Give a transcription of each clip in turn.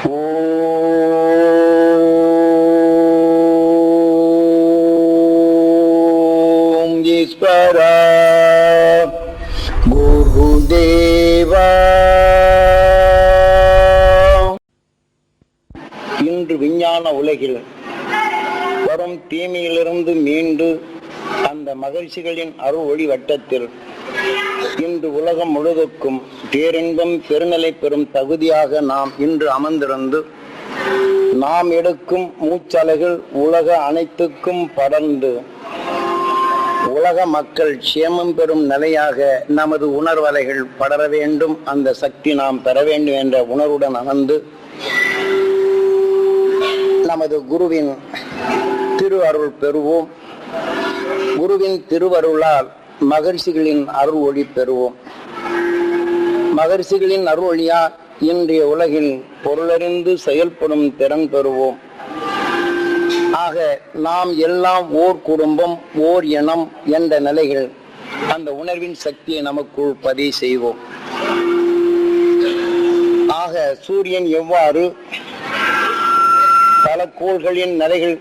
ஓம் ஈஸ்வரா குருதேவா. இன்று விஞ்ஞான உலகில் வரும் தீமையிலிருந்து மீண்டு அந்த மகிழ்ச்சிகளின் அருள் ஒளி வட்டத்தில் இன்று உலகம் முழுவதுக்கும் பேரின்பம் பெருநிலை பெறும் தகுதியாக நாம் இன்று அமர்ந்திருந்து நாம் எடுக்கும் மூச்சலைகள் உலக அனைத்துக்கும் படர்ந்து உலக மக்கள் சேமம் பெறும் நிலையாக நமது உணர்வலைகள் படர வேண்டும், அந்த சக்தி நாம் பெற வேண்டும் என்ற உணர்வுடன் அமர்ந்து நமது குருவின் திரு அருள் பெறுவோம். குருவின் திருவருளால் மகர்ஷிகளின் அருள் ஒளி பெறுவோம். மகர்ஷிகளின் அருள் ஒளியால் இன்றைய உலகில் பொருளறிந்து செயல்படும் திறன் பெறுவோம். ஆக நாம் எல்லாம் ஓர் குடும்பம், ஓர் இனம் என்ற நிலைகள் அந்த உணர்வின் சக்தியை நமக்குள் பதிவு செய்வோம். ஆக சூரியன் எவ்வாறு பல கோள்களின் நிலைகள்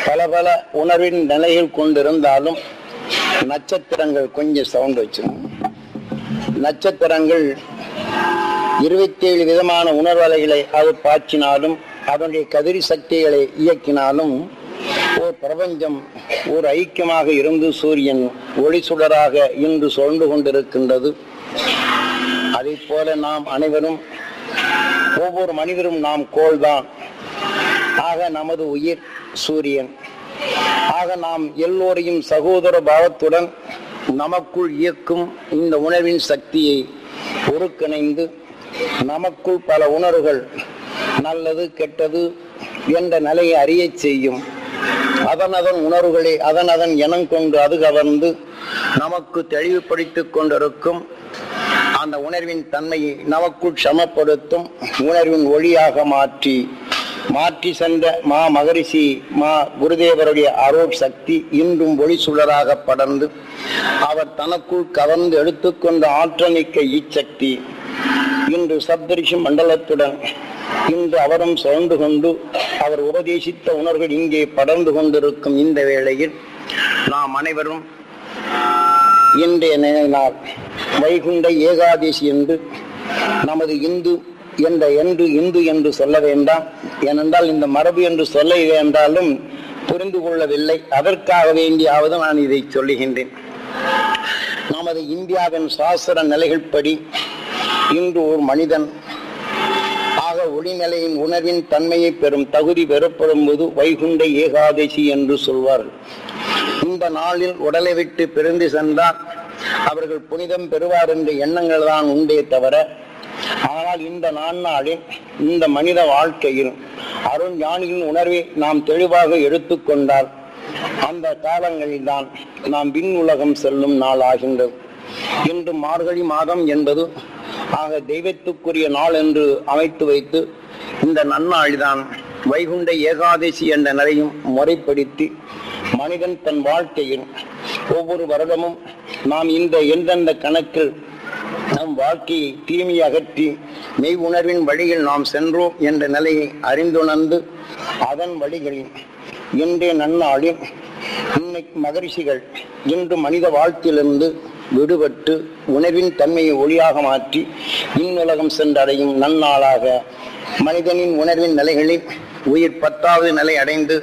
பல பல உணர்வின் நிலைகள் கொண்டிருந்தாலும் நட்சத்திரங்கள் கொஞ்சம் சவுண்ட் வச்சு, நட்சத்திரங்கள் 27 விதமான உணர்வலைகளை அது பாய்ச்சினாலும் அதனுடைய கதிரி சக்திகளை இயக்கினாலும் ஒரு பிரபஞ்சம் ஒரு ஐக்கியமாக இருந்து சூரியன் ஒளி சுடராக இன்று சொல்ந்து கொண்டிருக்கின்றது. அதை போல நாம் அனைவரும் ஒவ்வொரு மனிதரும் நாம் கோள்தான். ஆக நமது உயிர் சூரியன். ஆக நாம் எல்லோரையும் சகோதர பாவத்துடன் நமக்குள் இயக்கும் இந்த உணர்வின் சக்தியை ஒருங்கிணைந்து நமக்குள் பல உணர்வுகள் நல்லது கெட்டது என்ற நிலையை அறிய செய்யும். அதன் உணர்வுகளை அதன் இனம் கொண்டு அது கவர்ந்து நமக்கு தெளிவுபடுத்திக் கொண்டிருக்கும். அந்த உணர்வின் தன்மையை நமக்குள் சமப்படுத்தும் உணர்வின் ஒளியாக மாற்றி சென்ற மகரிஷி குருதேவருடைய அருள் சக்தி இன்றும் ஒளி சுடராக படர்ந்து அவர் தனக்குள் கவர்ந்து எடுத்துக்கொண்ட ஆற்றல் மிக்க இச்சக்தி இன்று சப்தரிஷி மண்டலத்துடன் இன்று அவரும் சுழந்து கொண்டு அவர் உபதேசித்த உணர்வுகள் இங்கே படர்ந்து கொண்டிருக்கும் இந்த வேளையில் நாம் அனைவரும் இன்றைய நாள் வைகுண்ட ஏகாதசி என்று நமது இந்து என்று சொல்ல வேண்டாம். ஏனென்றால் இந்த மரபு என்று சொல்ல வேண்டாலும் புரிந்து கொள்ளவில்லை. அதற்காக வேண்டியாவது நான் இதை சொல்லுகின்றேன். நமது இந்தியாவின் சாஸ்திர நிலைகள் படி இன்று ஒரு மனிதன் ஆக ஒளிநிலையின் உணர்வின் தன்மையை பெறும் தகுதி பெறப்படும் போது வைகுண்ட ஏகாதசி என்று சொல்வார்கள். இந்த நாளில் உடலை விட்டு பிரிந்து சென்றால் அவர்கள் புனிதம் பெறுவார் என்ற எண்ணங்கள் தான் உண்டே தவிர, ஆனால் இந்த நாளில் இந்த மனித வாழ்க்கையில் அருண் ஞானிகளின் உணர்வை நாம் தெளிவாக எடுத்துக்கொண்டால் அந்த காலங்களில் தான் நாம் விண் உலகம் செல்லும் நாள் ஆகின்றது. இன்று மார்கழி மாதம் என்பது ஆக தெய்வத்துக்குரிய நாள் என்று அமைத்து வைத்து இந்த நன்னாளில்தான் வைகுண்ட ஏகாதசி என்ற நிலையும் முறைப்படுத்தி மனிதன் தன் வாழ்க்கையில் ஒவ்வொரு வருடமும் நாம் இந்த எந்தெந்த கணக்கில் நம் வாழ்க்கையை தீமை அகற்றி மெய் உணர்வின் வழியில் நாம் சென்றோம் என்ற நிலையை அறிந்துணர்ந்து அதன் வழிகளில் இன்றைய நன்னாளில் இன்னைக்கு மகரிஷிகள் இன்று மனித வாழ்க்கையிலிருந்து விடுபட்டு உணர்வின் தன்மையை ஒளியாக மாற்றி விண்ணுலகம் சென்றடையும் நன்னாளாக மனிதனின் உணர்வின் நிலைகளில் உயிர் 10வது நிலை அடைந்து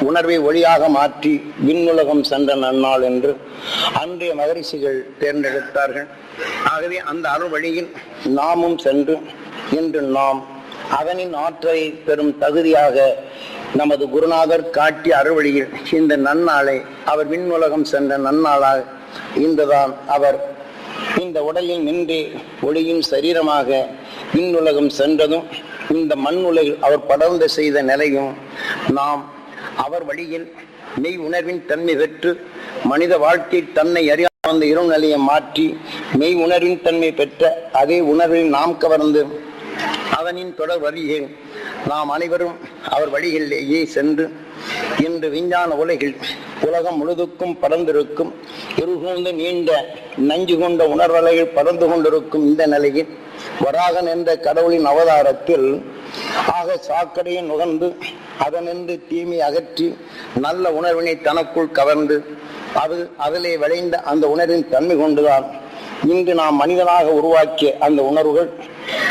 உணர்வை ஒளியாக மாற்றி விண்ணுலகம் சென்ற நன்னாள் என்று அன்றைய மகரிஷிகள் தேர்ந்தெடுத்தார்கள். ஆகவே அந்த அருள் வழியில் நாமும் சென்று இன்று நாம் அதனின் ஆற்றலை பெறும் தகுதியாக நமது குருநாதர் காட்டிய அருள் வழியில் இந்த நன்னாளை அவர் விண்ணுலகம் சென்ற நன்னாளாக இன்றுதான் அவர் இந்த உடலில் நின்று ஒளியின் சரீரமாக விண்ணுலகம் சென்றதும் இந்த மண் உலகில் அவர் படர்ந்து செய்த நிலையும் நாம் அவர் வழியில் மெய் உணர்வின் தன்மை பெற்று மனித வாழ்க்கை தன்னை அறியாத அந்த இரு நிலையை மாற்றி மெய் உணர்வின் தன்மை பெற்ற அதே உணர்வில் நாம் கவர்ந்து அதனின் தொடர் வழியில் நாம் அனைவரும் அவர் வழிகளிலேயே சென்று இன்று விஞ்ஞான உலகில் உலகம் முழுதுக்கும் பறந்திருக்கும் இருகூர்ந்த நீண்ட நஞ்சு கொண்ட உணர்வலைகள் பறந்து கொண்டிருக்கும் இந்த நிலையில் வராகன் என்ற கடவுளின் அவதாரத்தில் ஆக சாக்கடையை நுகர்ந்து அதனின்று தீமை அகற்றி நல்ல உணர்வினை தனக்குள் கவர்ந்து அதிலே விளைந்த அந்த உணர்வின் தன்மை கொண்டுதான் இன்று நாம் மனிதனாக உருவாக்கிய அந்த உணர்வுகள்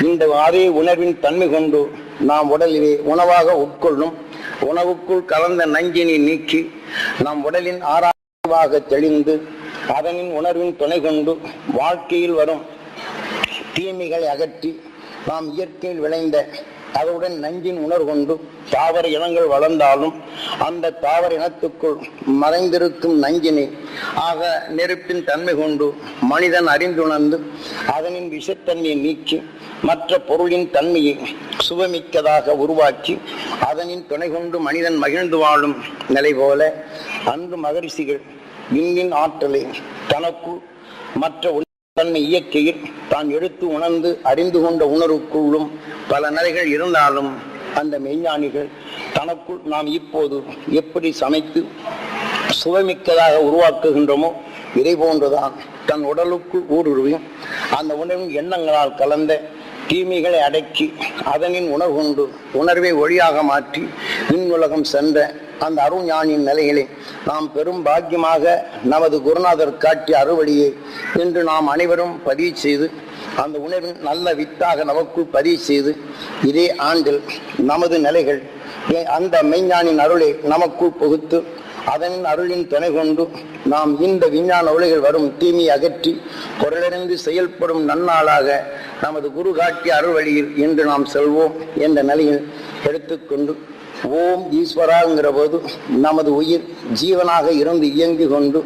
இந்த அதே உணர்வின் தன்மை கொண்டு நாம் உடலிலே உணவாக உட்கொள்ளும் உணவுக்குள் கலந்த நஞ்சினை நீக்கி நம் உடலின் ஆராய்வாக தெளிந்து அதனின் உணர்வின் துணை கொண்டு வாழ்க்கையில் வரும் தீமைகளை அகற்றி நாம் இயற்கையில் விளைந்த அதனுடன் நஞ்சின் உணர்வு கொண்டு தாவர இனங்கள் வளர்ந்தாலும் அந்த தாவர இனத்துக்குள் மறைந்திருக்கும் நஞ்சினை ஆக நெருப்பின் தன்மை கொண்டு மனிதன் அறிந்துணர்ந்து அதனின் விஷத்தன்மையை நீக்கி மற்ற பொருளின் தன்மையை சுபமிக்கதாக உருவாக்கி அதனின் துணை கொண்டு மனிதன் மகிழ்ந்து வாழும் நிலை போல அன்று மகரிஷிகள் விண்ணின் ஆற்றலை தனக்குள் மற்ற தன்மை இயற்கையில் தான் எடுத்து உணர்ந்து அறிந்து கொண்ட உணர்வுக்குள்ளும் பல நிலைகள் இருந்தாலும் அந்த மெய்ஞானிகள் தனக்குள் நாம் இப்போது எப்படி சமைத்து சுவைமிக்கதாக உருவாக்குகின்றோமோ இதை போன்றுதான் தன் உடலுக்குள் ஊடுருவி அந்த உணர்வின் எண்ணங்களால் கலந்த தீமைகளை அடக்கி அதனின் உணர்வு கொண்டு உணர்வை ஒளியாக மாற்றி விண்ணுலகம் சென்ற அந்த அருஞானின் நிலைகளை நாம் பெரும் பாக்கியமாக நமது குருநாதர் காட்டிய அறுவழியை இன்று நாம் அனைவரும் பதிவு செய்து அந்த உணர்வின் நல்ல வித்தாக நமக்குள் பதிவு செய்து இதே ஆண்டில் நமது நிலைகள் அந்த மெய்ஞானின் அருளை நமக்குள் புகுத்து அதன் அருளின் துணை கொண்டு நாம் இந்த விஞ்ஞான உலகில் வரும் தீமையை அகற்றி பொருளிறந்து செயல்படும் நன்னாளாக நமது குரு காட்டிய அருள்வழியில் இன்று நாம் செல்வோம் என்ற நிலையில் எடுத்துக்கொண்டு ஓம் ஈஸ்வராங்கிற போது நமது உயிர் ஜீவனாக இருந்து இயங்கி கொண்டு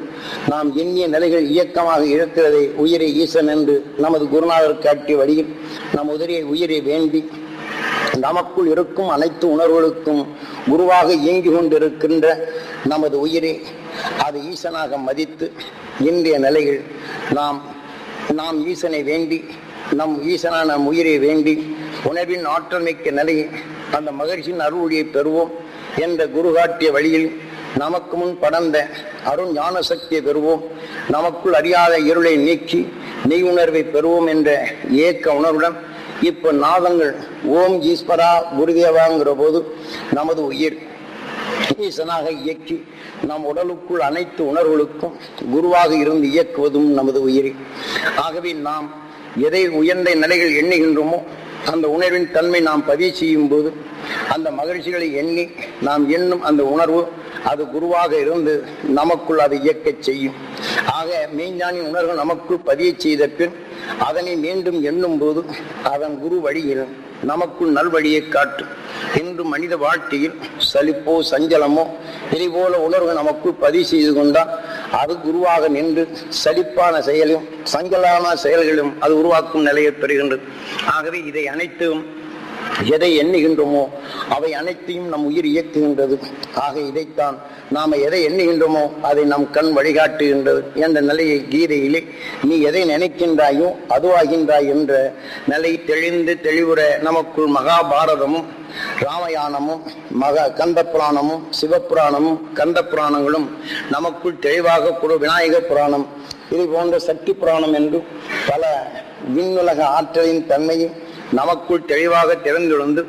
நாம் எண்ணிய நிலைகள் இயக்கமாக இருக்கிறதை உயிரை ஈசன் என்று நமது குருநாதர் காட்டிய வழியில் நம் உயிரை வேண்டி நமக்குள் இருக்கும் அனைத்து உணர்வுகளுக்கும் குருவாக இயங்கி கொண்டிருக்கின்ற நமது உயிரை அது ஈசனாக மதித்து இன்றைய நிலையில் நாம் ஈசனை வேண்டி நம் ஈசனான உயிரை வேண்டி உணர்வின் ஆற்றல் மிக்க நிலையை அந்த மகிழ்ச்சியின் அருள்வழியை பெறுவோம் என்ற குரு காட்டிய வழியில் நமக்கு முன் படர்ந்த அருண் ஞான சக்தியை பெறுவோம், நமக்குள் அறியாத இருளை நீக்கி மெய் உணர்வை பெறுவோம் என்ற ஏக்க உணர்வுடன் இப்ப நாதங்கள் ஓம் ஈஸ்வரா குருதேவாங்கிற போது நமது உயிர் ஈசனாக இயக்கி நம் உடலுக்குள் அனைத்து உணர்வுகளுக்கும் குருவாக இருந்து இயக்குவதும் நமது உயிரை. ஆகவே நாம் எதை உயர்ந்த நிலைகள் எண்ணுகின்றோமோ அந்த உணர்வின் தன்மை நாம் பதிவு செய்யும் போது அந்த மகிழ்ச்சிகளை எண்ணி நாம் எண்ணும் அந்த உணர்வு அது குருவாக இருந்து நமக்குள் அதை இயக்கச் செய்யும். ஆக மெய்ஞானின் உணர்வு நமக்குள் பதிய செய்த பின் அதனை மீண்டும் எண்ணும் போது அதன் குரு வழியில் நமக்குள் நல்வழியை காட்டும். இன்று மனித வாழ்க்கையில் சலிப்போ சஞ்சலமோ இதை போல உணர்வு நமக்குள் பதிவு செய்து கொண்டால் அது குருவாக நின்று சலிப்பான செயலும் சஞ்சலமான செயல்களும் அது உருவாக்கும் நிலையை பெறுகின்றது. ஆகவே இதை அனைத்தும் எதை எண்ணுகின்றோமோ அவை அனைத்தையும் நம் உயிர் இயக்குகின்றது. ஆக இதைத்தான் நாம் எதை எண்ணுகின்றோமோ அதை நம் கண் வழிகாட்டுகின்றது என்ற நிலையை கீதையிலே நீ எதை நினைக்கின்றாயோ அதுவாகின்றாய் என்ற நிலை தெளிந்து தெளிவுற நமக்குள் மகாபாரதமும் ராமயானமும் கந்த புராணமும் சிவபுராணமும் கந்த புராணங்களும் நமக்குள் தெளிவாக கூட விநாயகர் புராணம் இது போன்ற சக்தி புராணம் என்று பல விண்ணுலக ஆற்றலின் தன்மையை நமக்குள் தெளிவாக திறந்தெழுந்து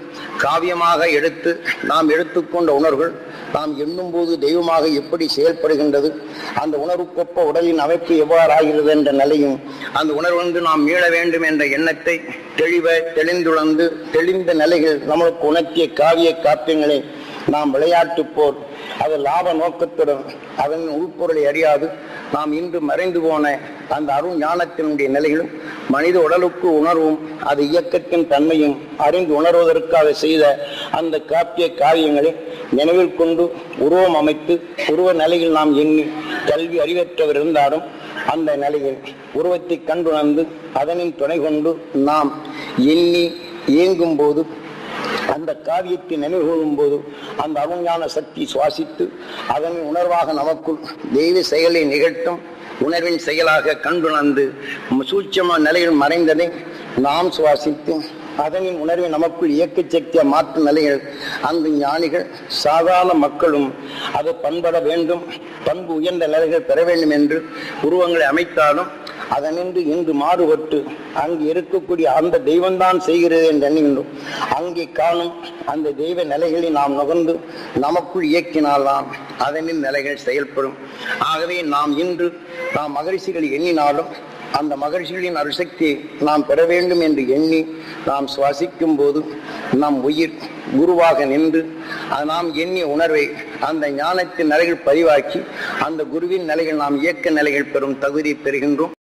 காவியமாக எடுத்து நாம் எடுத்துக்கொண்ட உணர்வுகள் நாம் எண்ணும் போது தெய்வமாக எப்படி செயல்படுகின்றது, அந்த உணர்வுக்கொப்ப உடலின் அமைப்பு எவ்வாறு ஆகிறது என்ற நிலையும் அந்த உணர்வு நாம் மீள வேண்டும் என்ற எண்ணத்தை தெளிந்துணர்ந்து தெளிந்த நிலைகள் நம்மளுக்கு உணர்த்திய காவிய காப்பியங்களை நாம் விளையாட்டு போர் அது லாப நோக்கத்துடன் அதன் உள்பொருளை அறியாது நாம் இன்று மறைந்து போன அந்த அருண் ஞானத்தினுடைய நிலைகளும் மனித உடலுக்கு உணர்வும் அது இயக்கத்தின் தன்மையும் அறிந்து உணர்வதற்காக செய்த அந்த காப்பிய காரியங்களை நினைவில் கொண்டு உருவம் அமைத்து உருவ நிலையில் நாம் எண்ணி கல்வி அறிவற்றவர் இருந்தாலும் அந்த நிலையில் உருவத்தை கண்டுணர்ந்து அதனின் துணை கொண்டு நாம் எண்ணி இயங்கும் போது அந்த காவியத்தை நினைவு கொள்ளும் போது அந்த அருஞான சக்தி சுவாசித்து அதன் உணர்வாக நமக்குள் தெய்வ செயலை நிகழ்த்தும் உணர்வின் செயலாக கண்டுணர்ந்து சூட்சம நிலையில் மறைந்ததை நாம் சுவாசித்து அதனின் உணர்வை நமக்குள் இயக்க சக்தியை மாற்றும் நிலைகள் அந்த ஞானிகள் சாதாரண மக்களும் அது பண்பட வேண்டும், பண்பு உயர்ந்த நிலைகள் பெற வேண்டும் என்று உருவங்களை அமைத்தாலும் அதனின்று இன்று மாறுபட்டு அங்கு இருக்கக்கூடிய அந்த தெய்வம்தான் செய்கிறது என்று எண்ணுகின்றோம். அங்கே காணும் அந்த தெய்வ நிலைகளை நாம் நுகர்ந்து நமக்குள் இயக்கினால்தான் அதனின் நிலைகள் செயல்படும். ஆகவே நாம் இன்று நாம் மகரிஷிகளை எண்ணினாலும் அந்த மகரிஷிகளின் அருசக்தியை நாம் பெற வேண்டும் என்று எண்ணி நாம் சுவாசிக்கும் போது நம் உயிர் குருவாக நின்று நாம் எண்ணிய உணர்வை அந்த ஞானத்தின் நிலைகள் பதிவாக்கி அந்த குருவின் நிலைகள் நாம் இயக்க நிலைகள் பெறும் தகுதி பெறுகின்றோம்.